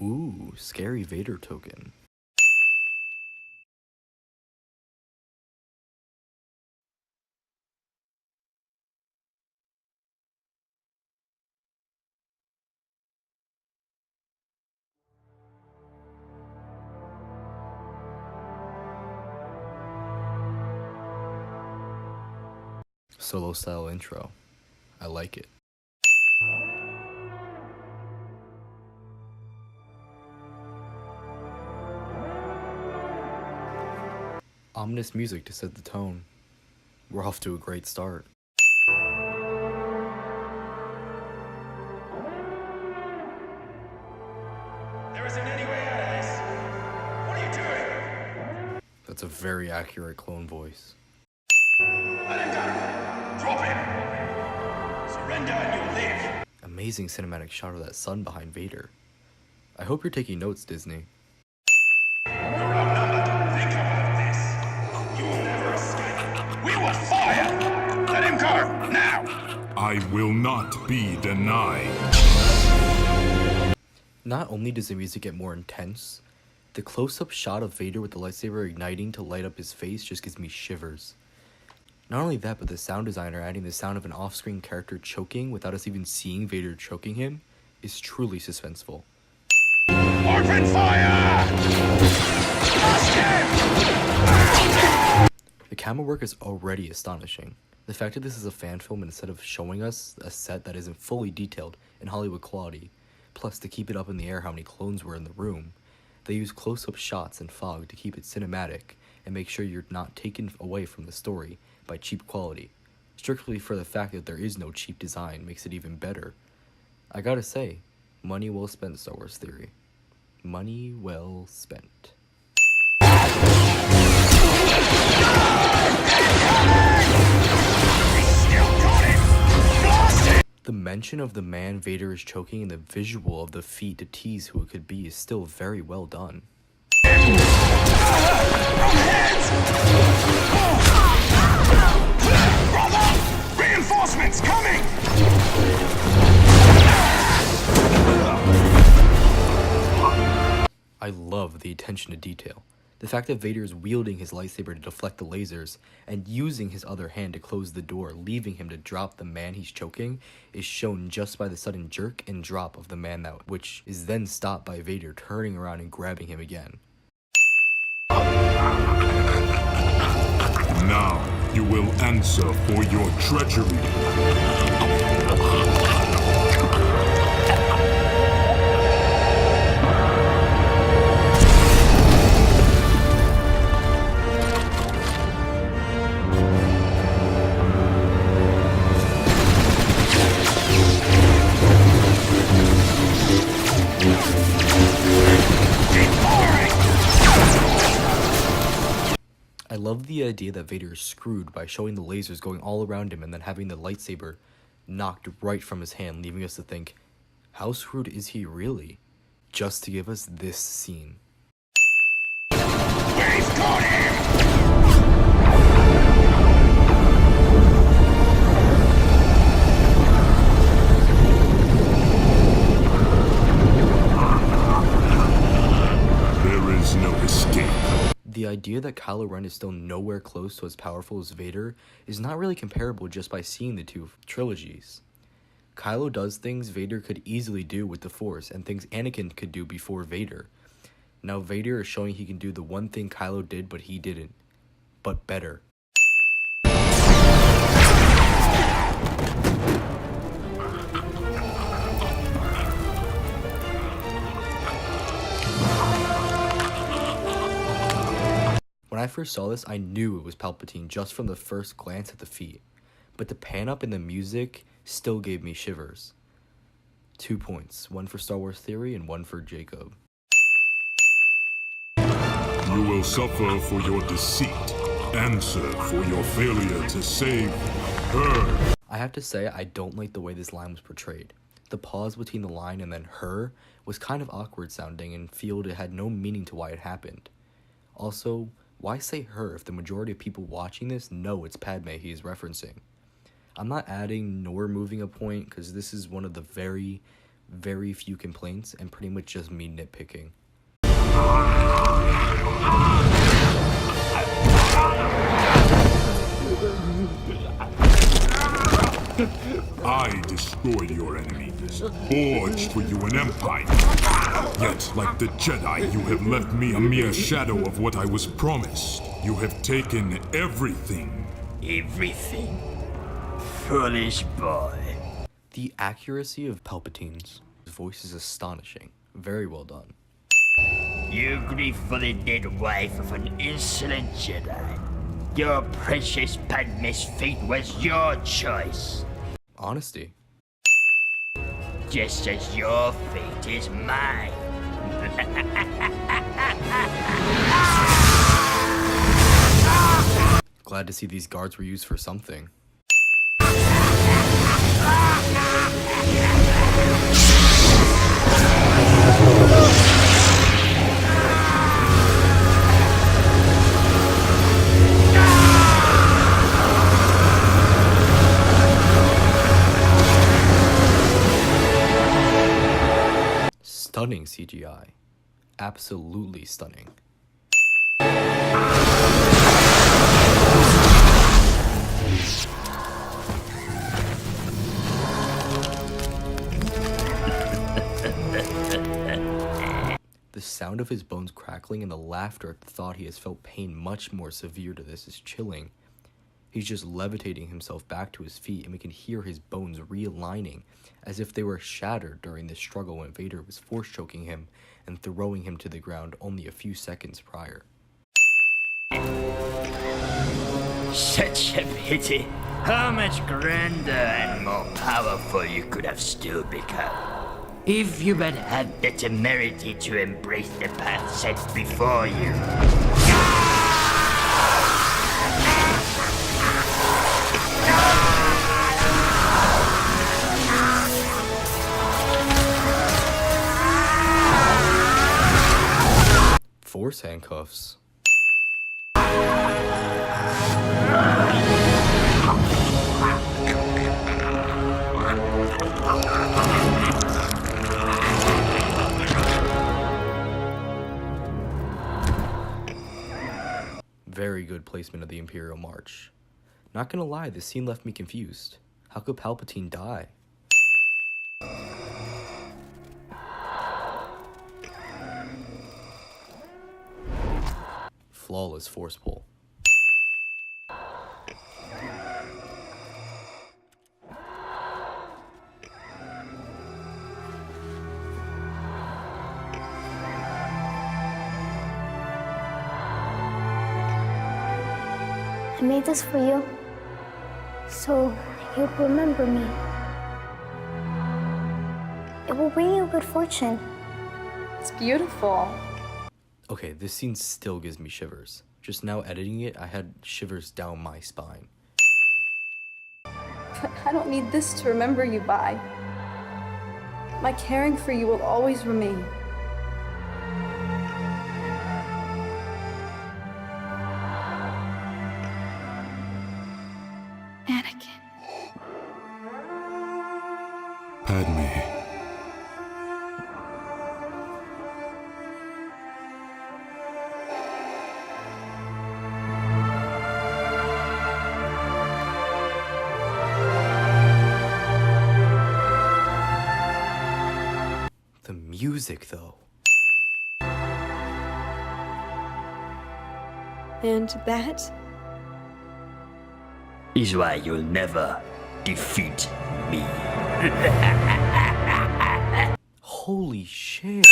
Ooh, scary Vader token. Solo style intro. I like it. Ominous music to set the tone. We're off to a great start. There isn't any way out of this. What are you doing? That's a very accurate clone voice. Let him go. Drop him. Surrender and you'll live. Amazing cinematic shot of that sun behind Vader. I hope you're taking notes, Disney. You're outnumbered. Think about this. You will never escape. We will fire. Let him go. Now. I will not be denied. Not only does the music get more intense, the close-up shot of Vader with the lightsaber igniting to light up his face just gives me shivers. Not only that, but the sound designer adding the sound of an off-screen character choking without us even seeing Vader choking him is truly suspenseful. Open fire! Blast him! The camera work is already astonishing. The fact that this is a fan film instead of showing us a set that isn't fully detailed in Hollywood quality, plus to keep it up in the air how many clones were in the room, they use close-up shots and fog to keep it cinematic and make sure you're not taken away from the story by cheap quality. Strictly for the fact that there is no cheap design makes it even better. I gotta say, money well spent, Star Wars Theory. Money well spent. The mention of the man Vader is choking and the visual of the feet to tease who it could be is still very well done. Reinforcements coming! I love the attention to detail. The fact that Vader is wielding his lightsaber to deflect the lasers and using his other hand to close the door, leaving him to drop the man he's choking, is shown just by the sudden jerk and drop of the man that, which is then stopped by Vader turning around and grabbing him again. Now you will answer for your treachery. I love the idea that Vader is screwed by showing the lasers going all around him and then having the lightsaber knocked right from his hand, leaving us to think, how screwed is he really? Just to give us this scene. We've got him! There is no escape. The idea that Kylo Ren is still nowhere close to as powerful as Vader is not really comparable just by seeing the two trilogies. Kylo does things Vader could easily do with the Force and things Anakin could do before Vader. Now Vader is showing he can do the one thing Kylo did but he didn't, but better. When I first saw this, I knew it was Palpatine just from the first glance at the feet, but the pan up in the music still gave me shivers. 2 points, one for Star Wars Theory and one for Jacob. You will suffer for your deceit. Answer for your failure to save her. I have to say, I don't like the way this line was portrayed. The pause between the line and then her was kind of awkward sounding and felt it had no meaning to why it happened. Also, why say her if the majority of people watching this know it's Padme he is referencing? I'm not adding nor removing a point because this is one of the very, very few complaints, and pretty much just me nitpicking. I destroyed your enemies, forged for you an empire. Yet, like the Jedi, you have left me a mere shadow of what I was promised. You have taken everything. Everything? Foolish boy. The accuracy of Palpatine's voice is astonishing. Very well done. You grieve for the dead wife of an insolent Jedi. Your precious Padme's fate was your choice. Honesty. Just as your fate is mine. Glad to see these guards were used for something. Stunning CGI. Absolutely stunning. The sound of his bones crackling and the laughter at the thought he has felt pain much more severe to this is chilling. He's just levitating himself back to his feet, and we can hear his bones realigning as if they were shattered during the struggle when Vader was force choking him and throwing him to the ground only a few seconds prior. Such a pity. How much grander and more powerful you could have still become. If you had had the temerity to embrace the path set before you. Force handcuffs. Very good placement of the Imperial March. Not gonna lie, this scene left me confused. How could Palpatine die? Flawless force pull. I made this for you, so you'll remember me. It will bring you good fortune. It's beautiful. Okay, this scene still gives me shivers. Just now editing it, I had shivers down my spine. But I don't need this to remember you by. My caring for you will always remain. Anakin. Padme. The music, though. And that Is why you'll never defeat me. Holy shit.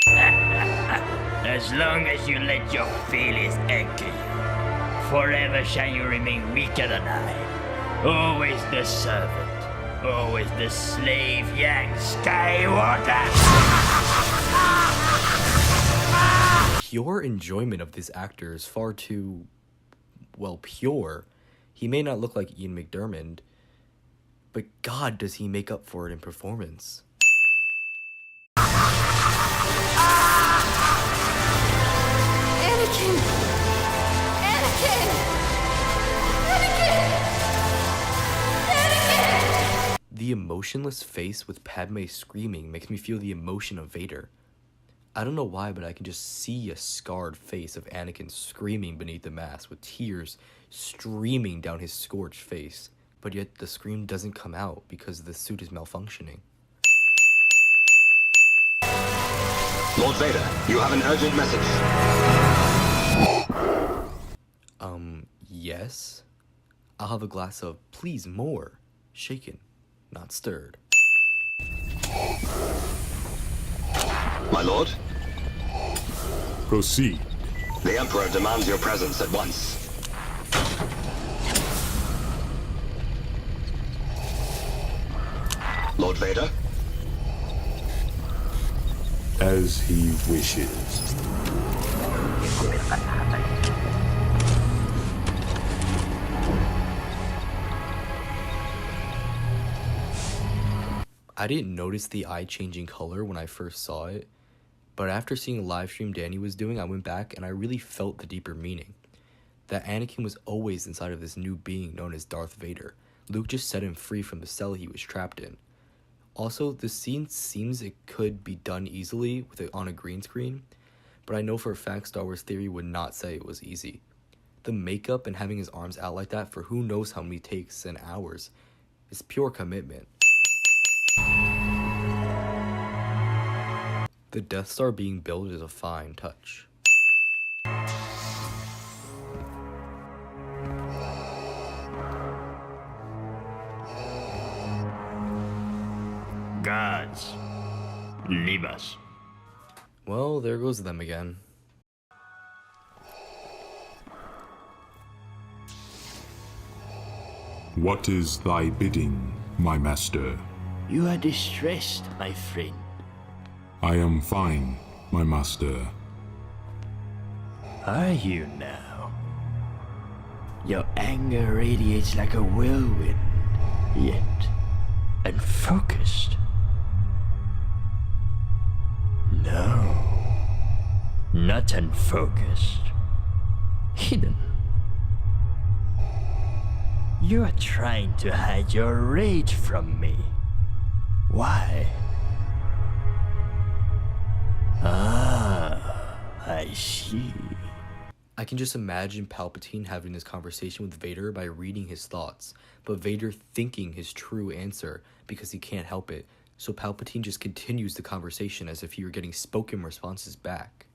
As long as you let your feelings anchor you, forever shall you remain weaker than I. Always the servant, always the slave, young Skywalker. Pure enjoyment of this actor is far too, well, pure. He may not look like Ian McDiarmid, but God, does he make up for it in performance. Anakin! Anakin! Anakin! Anakin! The The emotionless face with Padme screaming makes me feel the emotion of Vader. I don't know why, but I can just see a scarred face of Anakin screaming beneath the mask with tears streaming down his scorched face. But yet the scream doesn't come out because the suit is malfunctioning. Lord Vader, you have an urgent message. Yes? I'll have a glass of, please, more. Shaken, not stirred. My lord, Proceed. the Emperor demands your presence at once. Lord Vader? As he wishes. I didn't notice the eye changing color when I first saw it, but after seeing a live stream Danny was doing, I went back and I really felt the deeper meaning. That Anakin was always inside of this new being known as Darth Vader. Luke just set him free from the cell he was trapped in. Also, the scene seems it could be done easily with it on a green screen, but I know for a fact Star Wars Theory would not say it was easy. The makeup and having his arms out like that for who knows how many takes and hours is pure commitment. The Death Star being built is a fine touch. Gods, leave us. Well, there goes them again. What is thy bidding, my master? You are distressed, my friend. I am fine, my master. Are you now? Your anger radiates like a whirlwind, yet unfocused. No, not unfocused. Hidden. You are trying to hide your rage from me. Why? Ah, I see. I can just imagine Palpatine having this conversation with Vader by reading his thoughts, but Vader thinking his true answer because he can't help it, so Palpatine just continues the conversation as if he were getting spoken responses back.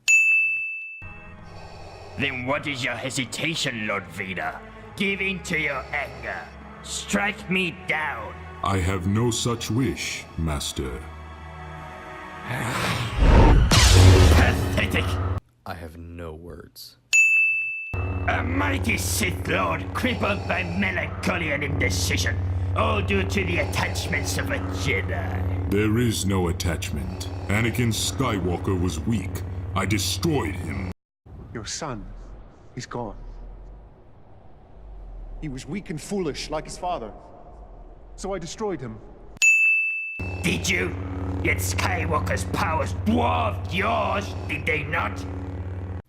Then what is your hesitation, Lord Vader? Give in to your anger. Strike me down. I have no such wish, master. Pathetic. I have no words. A mighty Sith Lord crippled by melancholy and indecision, all due to the attachments of a Jedi. There is no attachment. Anakin Skywalker was weak. I destroyed him. Your son, he's gone. He was weak and foolish, like his father. So I destroyed him. Did you? Yet Skywalker's powers dwarfed yours, did they not?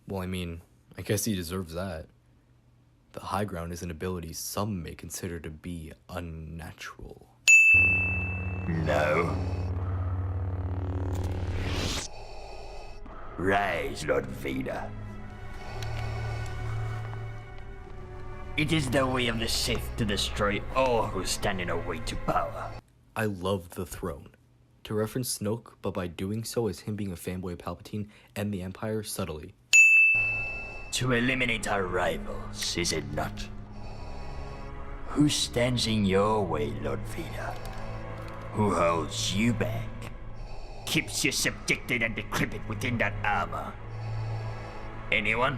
Well, I mean, I guess he deserves that. The high ground is an ability some may consider to be unnatural. No. Rise, Lord Vader. It is the way of the Sith to destroy all who stand in our way to power. I love the throne. To reference Snoke, but by doing so as him being a fanboy of Palpatine and the Empire subtly. To eliminate our rivals, is it not? Who stands in your way, Lord Vader? Who holds you back? Keeps you subjected and decrepit within that armor? Anyone?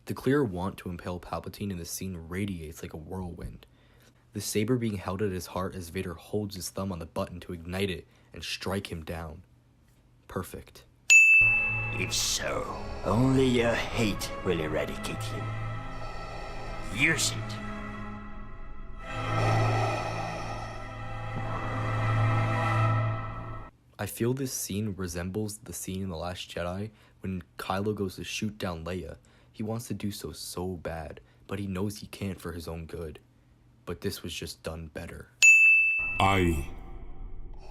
The clear want to impale Palpatine in the scene radiates like a whirlwind. The saber being held at his heart as Vader holds his thumb on the button to ignite it and strike him down. Perfect. If so, only your hate will eradicate him. Use it. I feel this scene resembles the scene in The Last Jedi when Kylo goes to shoot down Leia. He wants to do so bad, but he knows he can't for his own good. But this was just done better. I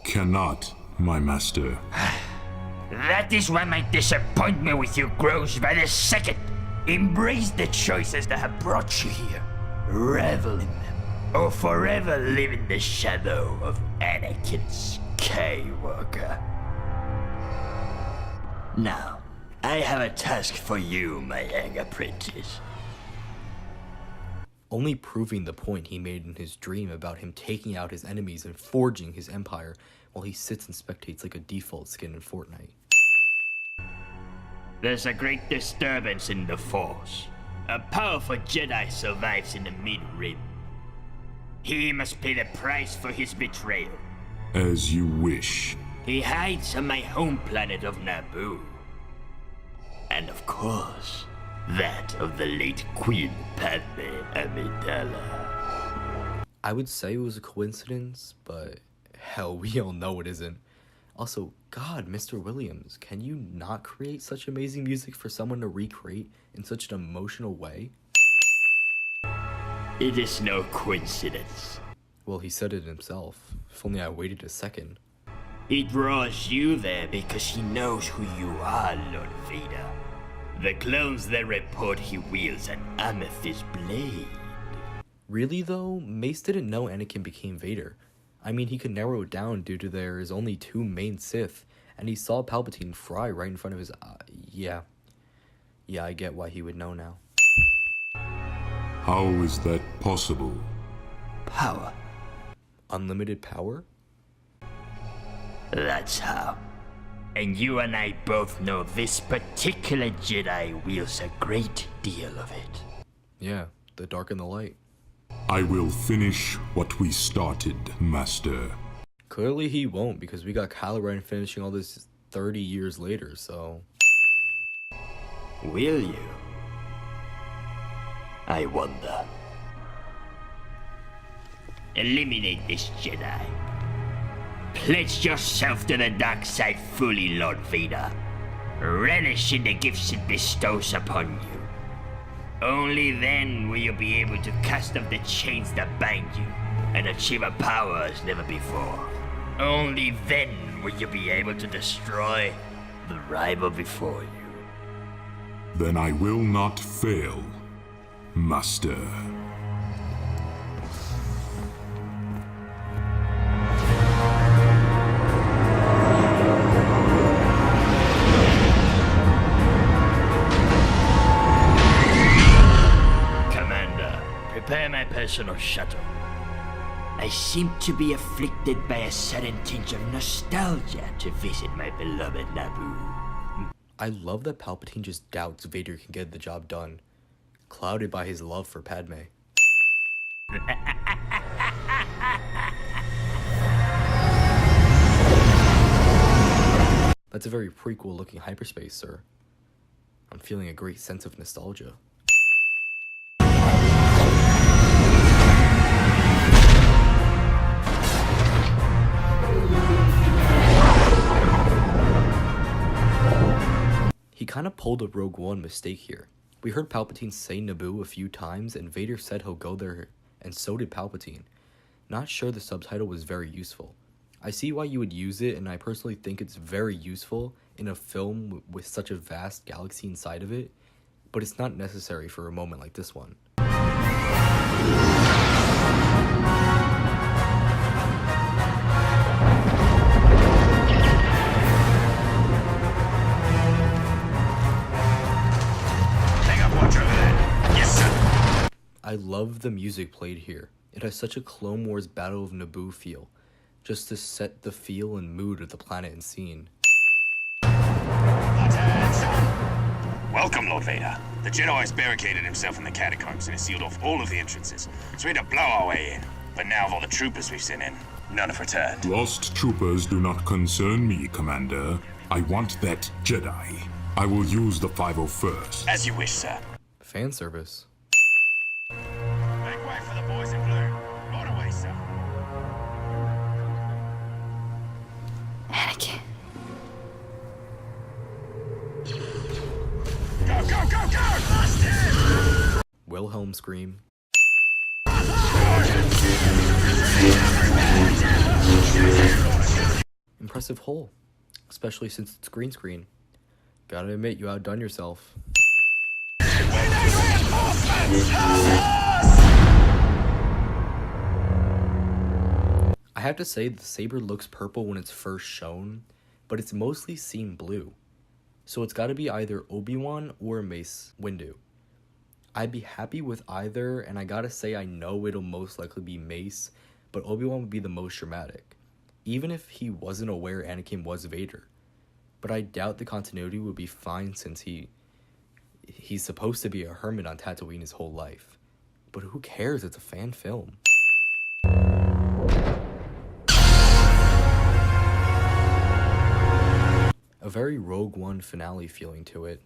cannot, my master. That is why my disappointment with you grows by the second. Embrace the choices that have brought you here. Revel in them, or forever live in the shadow of Anakin Skywalker. Now, I have a task for you, my young apprentice. Only proving the point he made in his dream about him taking out his enemies and forging his empire while he sits and spectates like a default skin in Fortnite. There's a great disturbance in the Force. A powerful Jedi survives in the Mid-Rim. He must pay the price for his betrayal. As you wish. He hides on my home planet of Naboo. And of course, that of the late Queen Padme Amidala. I would say it was a coincidence, but hell, we all know it isn't. Also, God, Mr. Williams, can you not create such amazing music for someone to recreate in such an emotional way? It is no coincidence. Well, he said it himself. If only I waited a second. He draws you there because he knows who you are, Lord Vader. The clones that report he wields an amethyst blade. Really though, Mace didn't know Anakin became Vader. I mean, he could narrow it down due to there is only 2 main Sith, and he saw Palpatine fry right in front of his yeah, I get why he would know now. How is that possible? Power. Unlimited power? That's how. And you and I both know this particular Jedi wields a great deal of it. Yeah, the dark and the light. I will finish what we started, Master. Clearly he won't, because we got Kylo Ren finishing all this 30 years later, so... Will you? I wonder. Eliminate this Jedi. Pledge yourself to the dark side fully, Lord Vader. Relish in the gifts it bestows upon you. Only then will you be able to cast off the chains that bind you and achieve a power as never before. Only then will you be able to destroy the rival before you. Then I will not fail, Master. Prepare my personal shuttle. I seem to be afflicted by a sudden tinge of nostalgia to visit my beloved Naboo. I love that Palpatine just doubts Vader can get the job done, clouded by his love for Padme. That's a very prequel-looking hyperspace, sir. I'm feeling a great sense of nostalgia. He kind of pulled a Rogue One mistake here. We heard Palpatine say Naboo a few times, and Vader said he'll go there, and so did Palpatine. Not sure the subtitle was very useful. I see why you would use it, and I personally think it's very useful in a film with such a vast galaxy inside of it, but it's not necessary for a moment like this one. I love the music played here. It has such a Clone Wars Battle of Naboo feel, just to set the feel and mood of the planet and scene. Welcome, Lord Vader. The Jedi has barricaded himself in the catacombs and has sealed off all of the entrances, so we had to blow our way in. But now of all the troopers we've sent in, none have returned. Lost troopers do not concern me, Commander. I want that Jedi. I will use the 501st. As you wish, sir. Fan service. Make way for the boys in blue. Right away, sir. Anakin. Go, go, go, go! Lost him! Wilhelm scream. Everywhere, impressive haul, especially since it's green screen. Gotta admit, you outdone yourself. I have to say, the saber looks purple when it's first shown, but it's mostly seen blue. So it's gotta be either Obi-Wan or Mace Windu. I'd be happy with either, and I gotta say I know it'll most likely be Mace, but Obi-Wan would be the most dramatic, even if he wasn't aware Anakin was Vader. But I doubt the continuity would be fine since he's supposed to be a hermit on Tatooine his whole life. But who cares, it's a fan film. A very Rogue One finale feeling to it.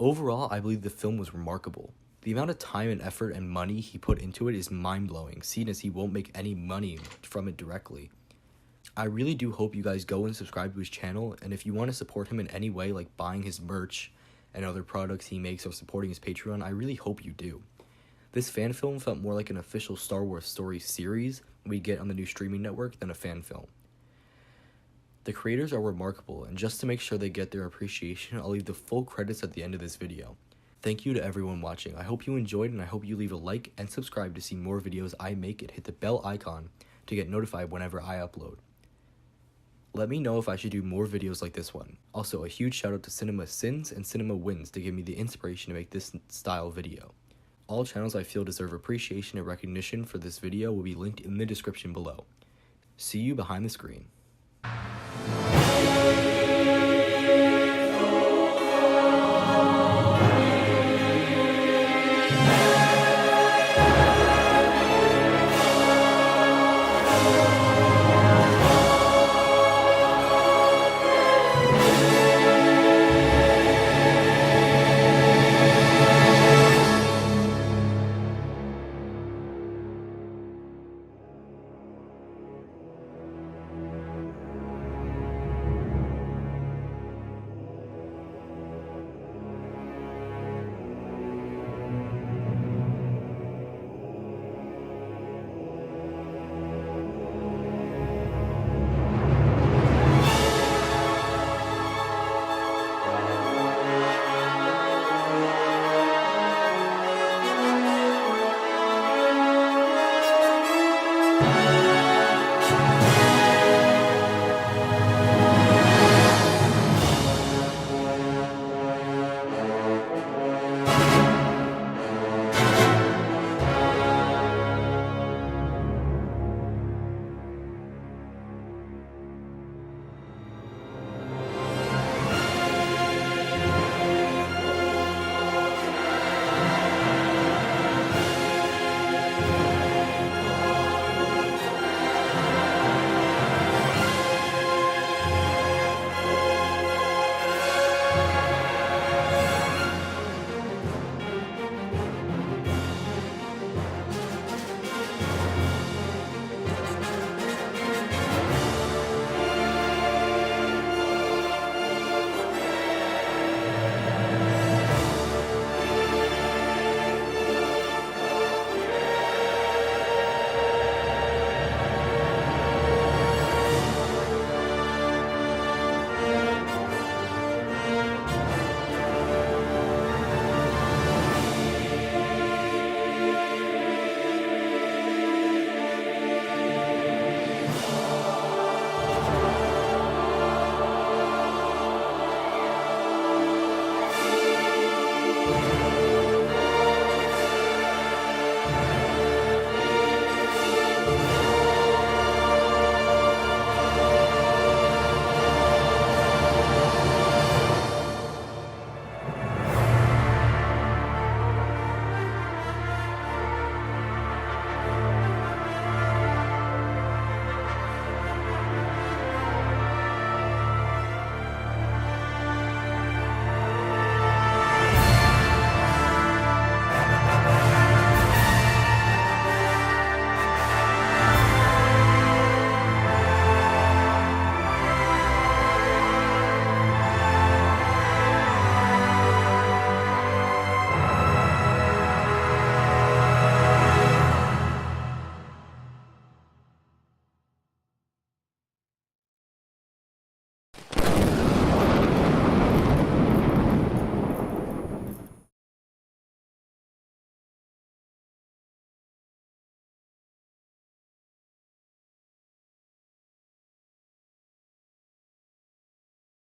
Overall, I believe the film was remarkable. The amount of time and effort and money he put into it is mind-blowing, seeing as he won't make any money from it directly. I really do hope you guys go and subscribe to his channel, and if you want to support him in any way, like buying his merch and other products he makes or supporting his Patreon, I really hope you do. This fan film felt more like an official Star Wars story series we get on the new streaming network than a fan film. The creators are remarkable, and just to make sure they get their appreciation, I'll leave the full credits at the end of this video. Thank you to everyone watching. I hope you enjoyed, and I hope you leave a like and subscribe to see more videos I make, and hit the bell icon to get notified whenever I upload. Let me know if I should do more videos like this one. Also, a huge shout out to Cinema Sins and Cinema Wins to give me the inspiration to make this style video. All channels I feel deserve appreciation and recognition for this video will be linked in the description below. See you behind the screen.